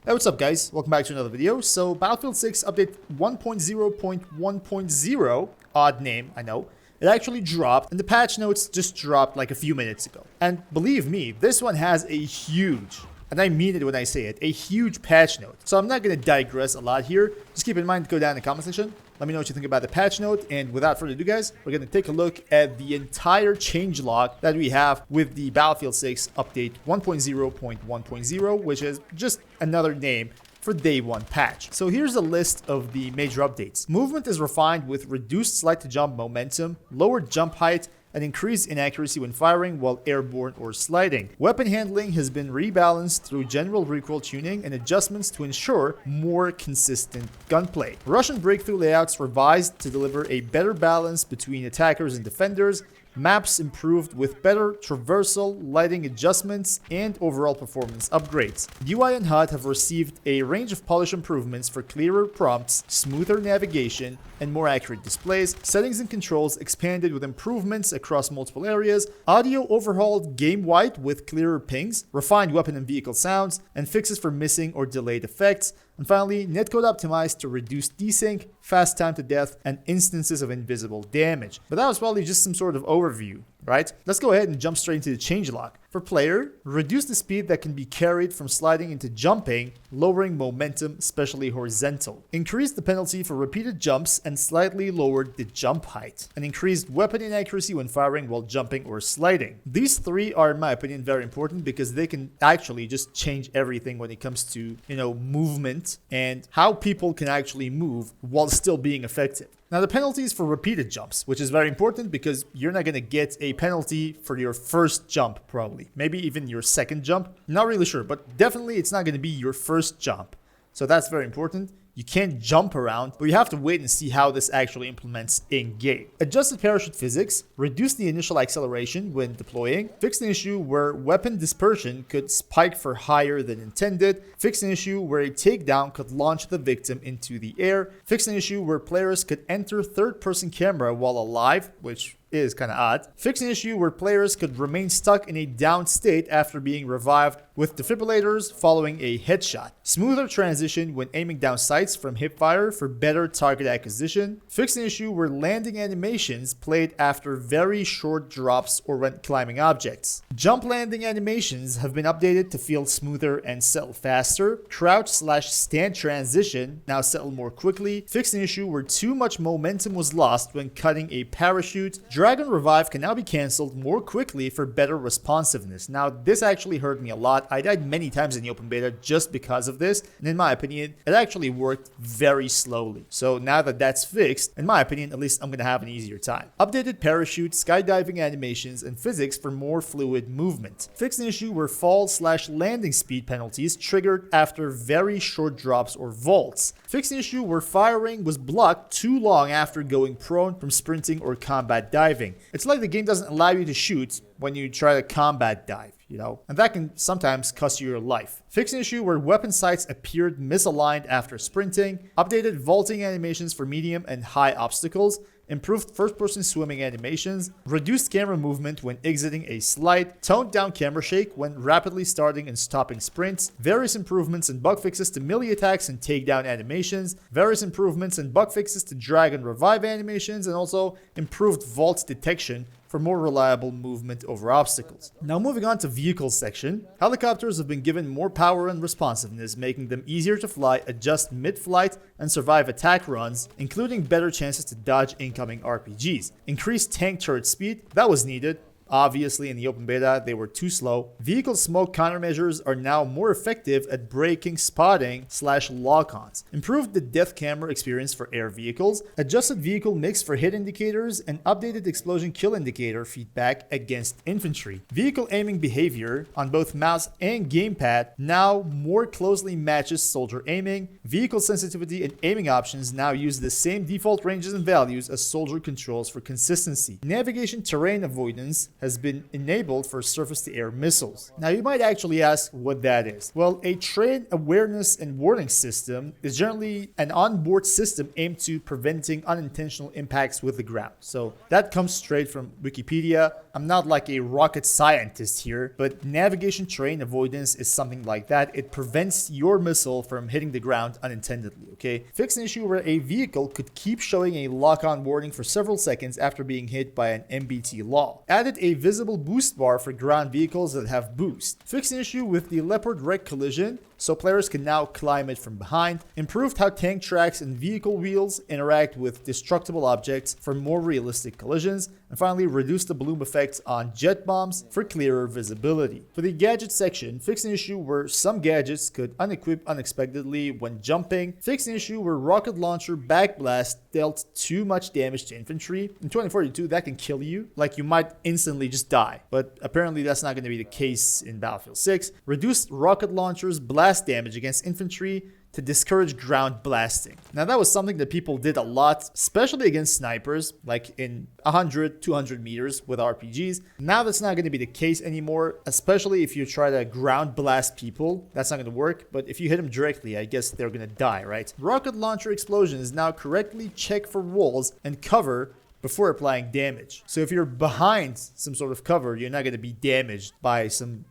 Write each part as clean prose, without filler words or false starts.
Hey, what's up guys? Welcome back to another video. So Battlefield 6 update 1.0.1.0, odd name, I know. It actually dropped and the patch notes just dropped like a few minutes ago. And believe me, this one has a huge, and I mean it when I say it, a huge patch note. So I'm not going to digress a lot here. Just keep in mind to go down in the comment section. Let me know what you think about the patch note, and without further ado guys, we're going to take a look at the entire changelog that we have with the Battlefield 6 update 1.0.1.0, which is just another name for Day 1 patch. So here's a list of the major updates. Movement is refined with reduced slide to jump momentum, lowered jump height, an increase in accuracy when firing while airborne or sliding. Weapon handling has been rebalanced through general recoil tuning and adjustments to ensure more consistent gunplay. Russian breakthrough layouts revised to deliver a better balance between attackers and defenders. Maps improved with better traversal, lighting adjustments, and overall performance upgrades. UI and HUD have received a range of polish improvements for clearer prompts, smoother navigation, and more accurate displays. Settings and controls expanded with improvements across multiple areas. Audio overhauled game-wide with clearer pings, refined weapon and vehicle sounds, and fixes for missing or delayed effects. And finally, netcode optimized to reduce desync, fast time to death, and instances of invisible damage. But that was probably just some sort of overview, right? Let's go ahead and jump straight into the changelog. For player, reduce the speed that can be carried from sliding into jumping, lowering momentum, especially horizontal. Increased the penalty for repeated jumps and slightly lowered the jump height. And increased weapon inaccuracy when firing while jumping or sliding. These three are, in my opinion, very important because they can actually just change everything when it comes to, movement and how people can actually move while still being effective. Now the penalties for repeated jumps, which is very important because you're not going to get a penalty for your first jump probably. Maybe even your second jump. Not really sure, but definitely it's not going to be your first jump. So that's very important. You can't jump around, but you have to wait and see how this actually implements in-game. Adjusted parachute physics, reduce the initial acceleration when deploying, fixed an issue where weapon dispersion could spike for higher than intended, fixed an issue where a takedown could launch the victim into the air, fixed an issue where players could enter third-person camera while alive, which is kind of odd. Fix an issue where players could remain stuck in a down state after being revived with defibrillators following a headshot. Smoother transition when aiming down sights from hipfire for better target acquisition. Fix an issue where landing animations played after very short drops or when climbing objects. Jump landing animations have been updated to feel smoother and settle faster. Crouch/stand transition now settle more quickly. Fix an issue where too much momentum was lost when cutting a parachute. Drag and revive can now be cancelled more quickly for better responsiveness. Now, this actually hurt me a lot. I died many times in the open beta just because of this, and in my opinion, it actually worked very slowly. So now that that's fixed, in my opinion, at least I'm going to have an easier time. Updated parachute, skydiving animations, and physics for more fluid movement. Fixed an issue where fall/landing speed penalties triggered after very short drops or vaults. Fixed an issue where firing was blocked too long after going prone from sprinting or combat diving. It's like the game doesn't allow you to shoot when you try to combat dive, and that can sometimes cost you your life. Fix an issue where weapon sights appeared misaligned after sprinting. Updated vaulting animations for medium and high obstacles. Improved first-person swimming animations, reduced camera movement when exiting a slide, toned down camera shake when rapidly starting and stopping sprints, various improvements and bug fixes to melee attacks and takedown animations, various improvements and bug fixes to drag and revive animations, and also improved vault detection for more reliable movement over obstacles. Now moving on to vehicles section, helicopters have been given more power and responsiveness, making them easier to fly, adjust mid-flight, and survive attack runs, including better chances to dodge incoming RPGs. Increased tank turret speed, that was needed. Obviously, in the open beta, they were too slow. Vehicle smoke countermeasures are now more effective at braking, spotting/lock-ons. Improved the death camera experience for air vehicles. Adjusted vehicle mix for hit indicators and updated explosion kill indicator feedback against infantry. Vehicle aiming behavior on both mouse and gamepad now more closely matches soldier aiming. Vehicle sensitivity and aiming options now use the same default ranges and values as soldier controls for consistency. Navigation terrain avoidance has been enabled for surface-to-air missiles. Now you might actually ask what that is. Well, a terrain awareness and warning system is generally an onboard system aimed to preventing unintentional impacts with the ground. So that comes straight from Wikipedia. I'm not like a rocket scientist here, but navigation terrain avoidance is something like that. It prevents your missile from hitting the ground unintendedly, okay? Fix an issue where a vehicle could keep showing a lock-on warning for several seconds after being hit by an MBT-LAW. Added a visible boost bar for ground vehicles that have boost. Fix an issue with the Leopard wreck collision, so players can now climb it from behind. Improved how tank tracks and vehicle wheels interact with destructible objects for more realistic collisions. And finally, reduce the bloom effects on jet bombs for clearer visibility. For the gadget section, fix an issue where some gadgets could unequip unexpectedly when jumping. Fix an issue where rocket launcher backblast dealt too much damage to infantry. In 2042, that can kill you. Like, you might instantly just die. But apparently that's not going to be the case in Battlefield 6. Reduced rocket launchers blast damage against infantry to discourage ground blasting. Now that was something that people did a lot, especially against snipers, like in 100, 200 meters with RPGs. Now that's not going to be the case anymore, especially if you try to ground blast people. That's not going to work, but if you hit them directly, I guess they're going to die, right? Rocket launcher explosion is now correctly check for walls and cover before applying damage. So if you're behind some sort of cover, you're not going to be damaged by some,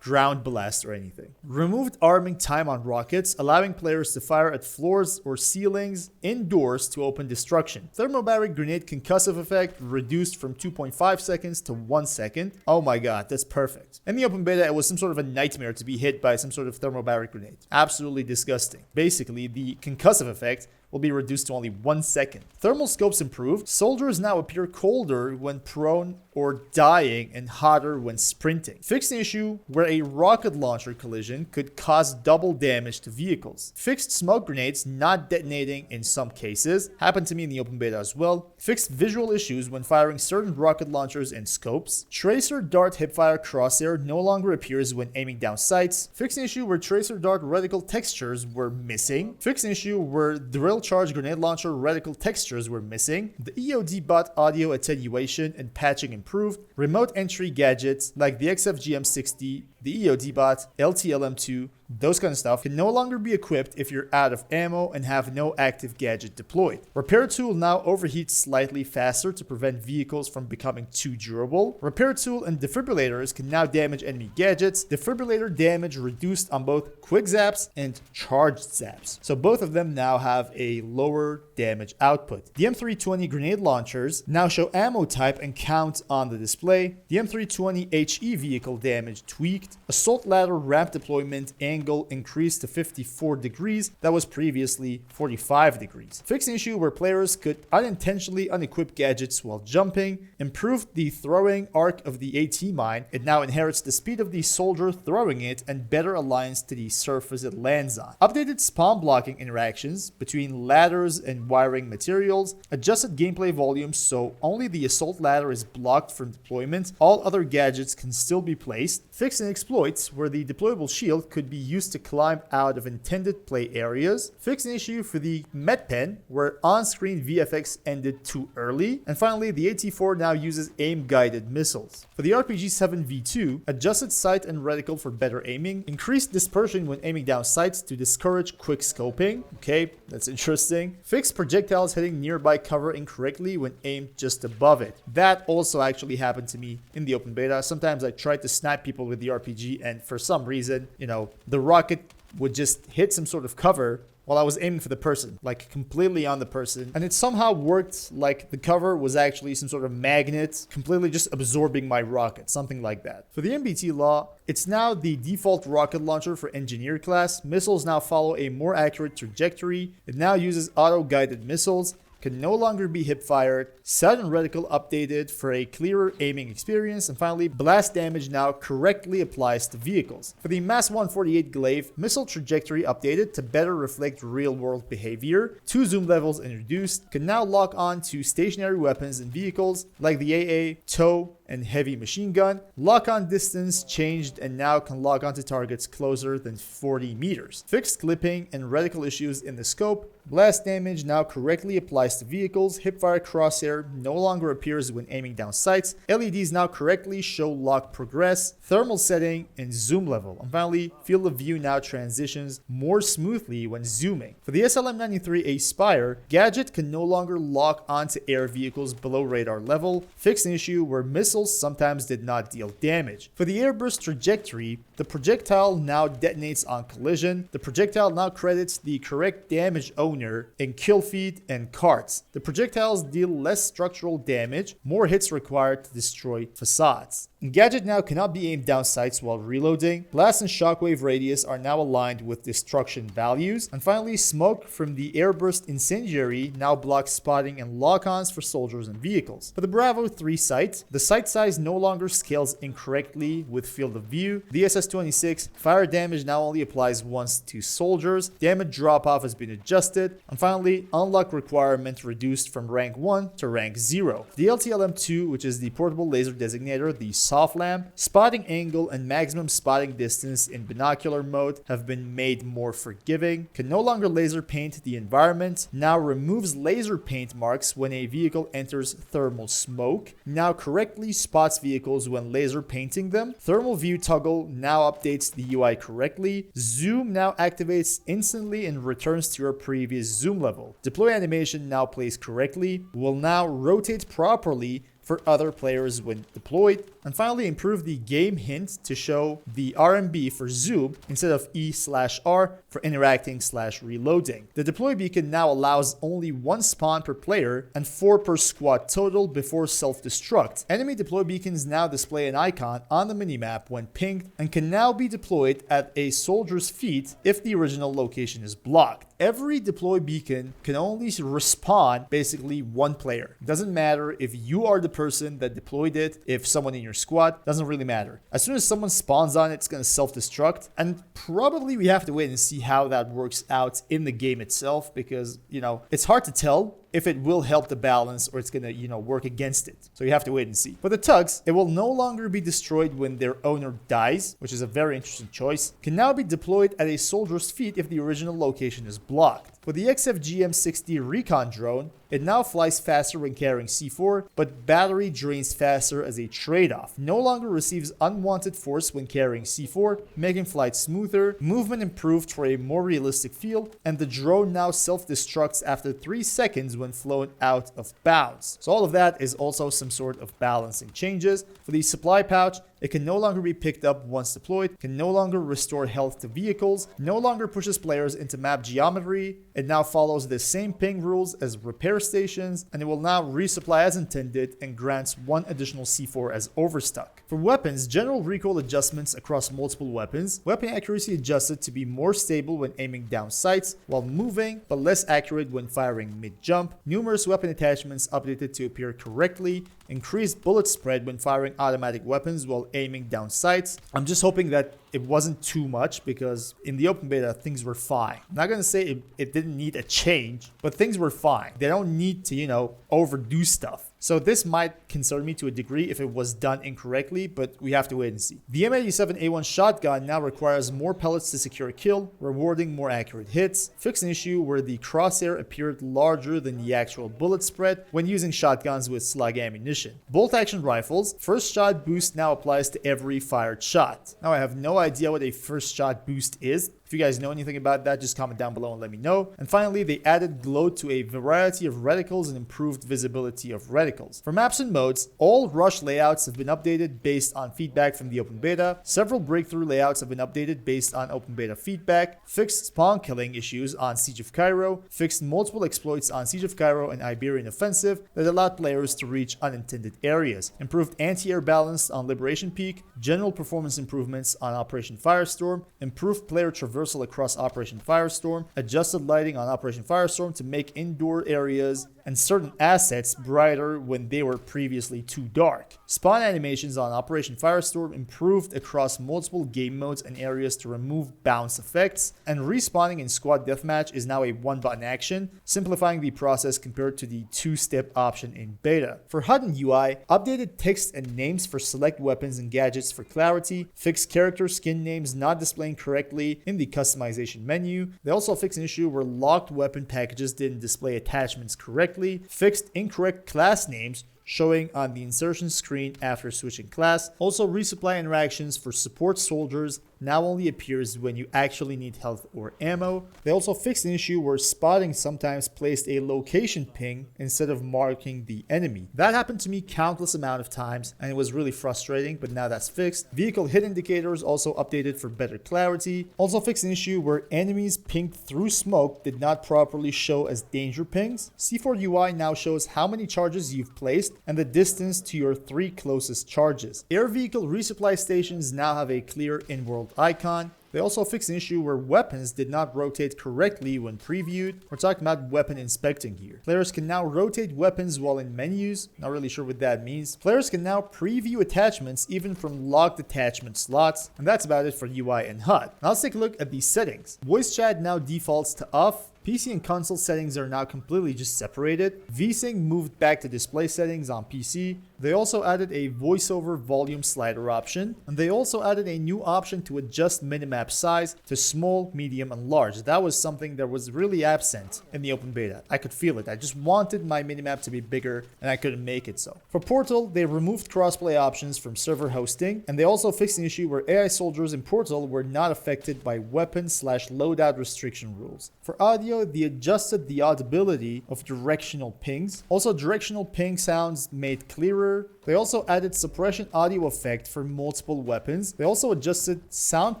ground blast or anything. Removed arming time on rockets, allowing players to fire at floors or ceilings indoors to open destruction. Thermobaric grenade concussive effect reduced from 2.5 seconds to 1 second. Oh my god, that's perfect. In the open beta, it was some sort of a nightmare to be hit by some sort of thermobaric grenade. Absolutely disgusting. Basically, the concussive effect will be reduced to only 1 second. Thermal scopes improved. Soldiers now appear colder when prone or dying and hotter when sprinting. Fixed an issue where a rocket launcher collision could cause double damage to vehicles. Fixed smoke grenades not detonating in some cases. Happened to me in the open beta as well. Fixed visual issues when firing certain rocket launchers and scopes. Tracer dart hipfire crosshair no longer appears when aiming down sights. Fixed an issue where tracer dart reticle textures were missing. Fixed an issue where drill charge grenade launcher reticle textures were missing. The EOD bot audio attenuation and patching improved. Remote entry gadgets like the XFGM60, the EOD bot, LTLM2, those kind of stuff can no longer be equipped if you're out of ammo and have no active gadget deployed. Repair tool now overheats slightly faster to prevent vehicles from becoming too durable. Repair tool and defibrillators can now damage enemy gadgets. Defibrillator damage reduced on both quick zaps and charged zaps. So both of them now have a lower damage output. The M320 grenade launchers now show ammo type and count on the display. The M320 HE vehicle damage tweaked. Assault ladder ramp deployment angle increased to 54 degrees. That was previously 45 degrees. Fixed an issue where players could unintentionally unequip gadgets while jumping. Improved the throwing arc of the AT mine. It now inherits the speed of the soldier throwing it and better aligns to the surface it lands on. Updated spawn blocking interactions between ladders and wiring materials. Adjusted gameplay volume so only the assault ladder is blocked from deployment. All other gadgets can still be placed. Fixed an exploits where the deployable shield could be used to climb out of intended play areas. Fixed an issue for the med pen where on-screen VFX ended too early. And finally, the AT4 now uses aim-guided missiles. For the EPG-7V2, adjusted sight and reticle for better aiming. Increased dispersion when aiming down sights to discourage quick scoping. Okay, that's interesting. Fixed projectiles hitting nearby cover incorrectly when aimed just above it. That also actually happened to me in the open beta. Sometimes I tried to snipe people with the RPG and for some reason, the rocket would just hit some sort of cover while I was aiming for the person, like completely on the person. And it somehow worked like the cover was actually some sort of magnet, completely just absorbing my rocket, something like that. For the MBT-LAW, it's now the default rocket launcher for engineer class. Missiles now follow a more accurate trajectory. It now uses auto-guided missiles. Can no longer be hip-fired, sight and reticle updated for a clearer aiming experience, and finally, blast damage now correctly applies to vehicles. For the MAS 148 Glaive, missile trajectory updated to better reflect real-world behavior, 2 zoom levels introduced, can now lock on to stationary weapons and vehicles like the AA, TOW, and heavy machine gun. Lock-on distance changed and now can lock onto targets closer than 40 meters. Fixed clipping and reticle issues in the scope. Blast damage now correctly applies to vehicles. Hipfire crosshair no longer appears when aiming down sights. LEDs now correctly show lock progress, thermal setting, and zoom level. And finally, field of view now transitions more smoothly when zooming. For the SLM-93A Spire, gadget can no longer lock onto air vehicles below radar level. Fixed an issue where missiles sometimes did not deal damage. For the Airburst trajectory, the projectile now detonates on collision. The projectile now credits the correct damage owner in kill feed and carts. The projectiles deal less structural damage, more hits required to destroy facades. Gadget now cannot be aimed down sights while reloading. Blast and shockwave radius are now aligned with destruction values. And finally, smoke from the Airburst Incendiary now blocks spotting and lock-ons for soldiers and vehicles. For the Bravo3 Sight, the sight size no longer scales incorrectly with field of view. The SS-26 fire damage now only applies once to soldiers. Damage drop-off has been adjusted. And finally, unlock requirement reduced from rank 1 to rank 0. The LTLM-2, which is the portable laser designator, the soft lamp, spotting angle and maximum spotting distance in binocular mode have been made more forgiving. Can no longer laser paint the environment. Now removes laser paint marks when a vehicle enters thermal smoke. Now correctly spots vehicles when laser painting them. Thermal view toggle now updates the UI correctly. Zoom now activates instantly and returns to your previous zoom level. Deploy animation now plays correctly. Will now rotate properly for other players when deployed. And finally, improve the game hint to show the RMB for zoom instead of E/R for interacting/reloading. The deploy beacon now allows only 1 spawn per player and 4 per squad total before self-destruct. Enemy deploy beacons now display an icon on the minimap when pinged and can now be deployed at a soldier's feet if the original location is blocked. Every deploy beacon can only respawn basically 1 player. It doesn't matter if you are the person that deployed it, if someone in your squad, doesn't really matter. As soon as someone spawns on it, it's going to self-destruct, and probably we have to wait and see how that works out in the game itself, because, you know, it's hard to tell if it will help the balance or it's gonna, work against it. So you have to wait and see. For the tugs, it will no longer be destroyed when their owner dies, which is a very interesting choice. Can now be deployed at a soldier's feet if the original location is blocked. For the XFG-M60 Recon drone, it now flies faster when carrying C4, but battery drains faster as a trade-off. No longer receives unwanted force when carrying C4, making flight smoother, movement improved for a more realistic feel, and the drone now self-destructs after 3 seconds when flown out of bounds. So all of that is also some sort of balancing changes. For the supply pouch, it can no longer be picked up once deployed, can no longer restore health to vehicles, no longer pushes players into map geometry. It now follows the same ping rules as repair stations, and it will now resupply as intended and grants 1 additional C4 as overstock. For weapons, general recoil adjustments across multiple weapons. Weapon accuracy adjusted to be more stable when aiming down sights while moving, but less accurate when firing mid-jump. Numerous weapon attachments updated to appear correctly. Increased bullet spread when firing automatic weapons while aiming down sights. I'm just hoping that it wasn't too much, because in the open beta things were fine. I'm not gonna say it didn't need a change, but things were fine. They don't need to, overdo stuff. So this might concern me to a degree if it was done incorrectly, but we have to wait and see. The M87A1 shotgun now requires more pellets to secure a kill, rewarding more accurate hits. Fix an issue where the crosshair appeared larger than the actual bullet spread when using shotguns with slug ammunition. Bolt action rifles, first shot boost now applies to every fired shot. Now I have no idea what a first shot boost is. If you guys know anything about that, just comment down below and let me know. And finally, they added glow to a variety of reticles and improved visibility of reticles. For maps and modes, all rush layouts have been updated based on feedback from the open beta. Several breakthrough layouts have been updated based on open beta feedback. Fixed spawn killing issues on Siege of Cairo. Fixed multiple exploits on Siege of Cairo and Iberian Offensive that allowed players to reach unintended areas. Improved anti-air balance on Liberation Peak. General performance improvements on Operation Firestorm, improved player traversal across Operation Firestorm, adjusted lighting on Operation Firestorm to make indoor areas and certain assets brighter when they were previously too dark. Spawn animations on Operation Firestorm improved across multiple game modes and areas to remove bounce effects, and respawning in Squad Deathmatch is now a one-button action, simplifying the process compared to the two-step option in beta. For HUD and UI, updated text and names for select weapons and gadgets for clarity, fixed character skin names not displaying correctly in the customization menu. They also fixed an issue where locked weapon packages didn't display attachments correctly, fixed incorrect class names showing on the insertion screen after switching class. Also, resupply interactions for support soldiers now only appears when you actually need health or ammo. They also fixed an issue where spotting sometimes placed a location ping instead of marking the enemy. That happened to me countless amount of times and it was really frustrating, but now that's fixed. Vehicle hit indicators also updated for better clarity. Also fixed an issue where enemies pinged through smoke did not properly show as danger pings. C4 UI now shows how many charges you've placed and the distance to your 3 closest charges. Air vehicle resupply stations now have a clear in-world icon. They also fixed an issue where weapons did not rotate correctly when previewed. We're talking about weapon inspecting here. Players can now rotate weapons while in menus. Not really sure what that means. Players can now preview attachments even from locked attachment slots. And that's about it for UI and HUD. Now let's take a look at the settings. Voice chat now defaults to off. PC and console settings are now completely just separated. VSync moved back to display settings on PC. They also added a voiceover volume slider option, and they also added a new option to adjust minimap size to small, medium, and large. That was something that was really absent in the open beta. I could feel it. I just wanted my minimap to be bigger, and I couldn't make it so. For Portal, they removed crossplay options from server hosting, and they also fixed an issue where AI soldiers in Portal were not affected by weapon/loadout restriction rules. For audio, they adjusted the audibility of directional pings. Also, directional ping sounds made clearer. They also added suppression audio effect for multiple weapons. They also adjusted sound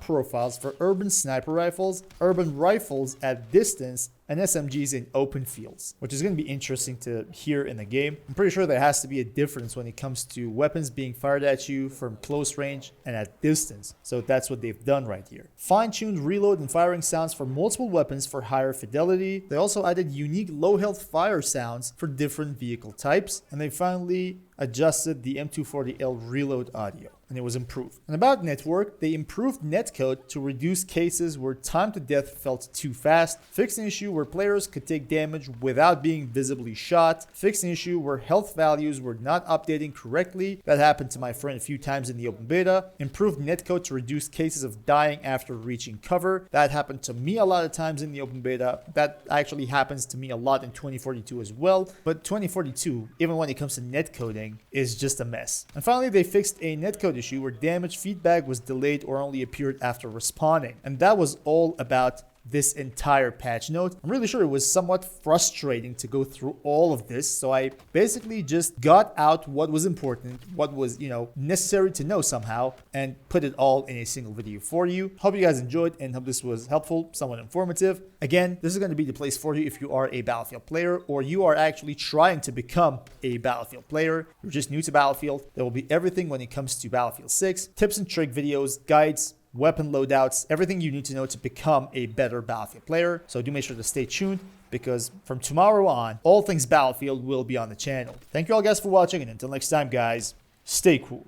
profiles for urban sniper rifles, urban rifles at distance, and SMGs in open fields, which is going to be interesting to hear in the game. I'm pretty sure there has to be a difference when it comes to weapons being fired at you from close range and at distance. So that's what they've done right here. Fine-tuned reload and firing sounds for multiple weapons for higher fidelity. They also added unique low health fire sounds for different vehicle types. And they finally adjusted the M240L reload audio, and it was improved. And about network, they improved netcode to reduce cases where time to death felt too fast, fixed an issue where players could take damage without being visibly shot, fixed an issue where health values were not updating correctly. That happened to my friend a few times in the open beta. Improved netcode to reduce cases of dying after reaching cover. That happened to me a lot of times in the open beta. That actually happens to me a lot in 2042 as well. But 2042, even when it comes to netcoding, is just a mess. And finally, they fixed a netcode issue where damage feedback was delayed or only appeared after respawning. And that was all about this entire patch note. I'm really sure it was somewhat frustrating to go through all of this, so I basically just got out what was important, what was, necessary to know somehow, and put it all in a single video for you. Hope you guys enjoyed and hope this was helpful, somewhat informative. Again, this is going to be the place for you if you are a Battlefield player or you are actually trying to become a Battlefield player. You're just new to Battlefield. There will be everything when it comes to Battlefield 6, tips and trick videos, guides, weapon loadouts, everything you need to know to become a better Battlefield player. So do make sure to stay tuned because from tomorrow on, all things Battlefield will be on the channel. Thank you all guys for watching, and until next time guys, stay cool.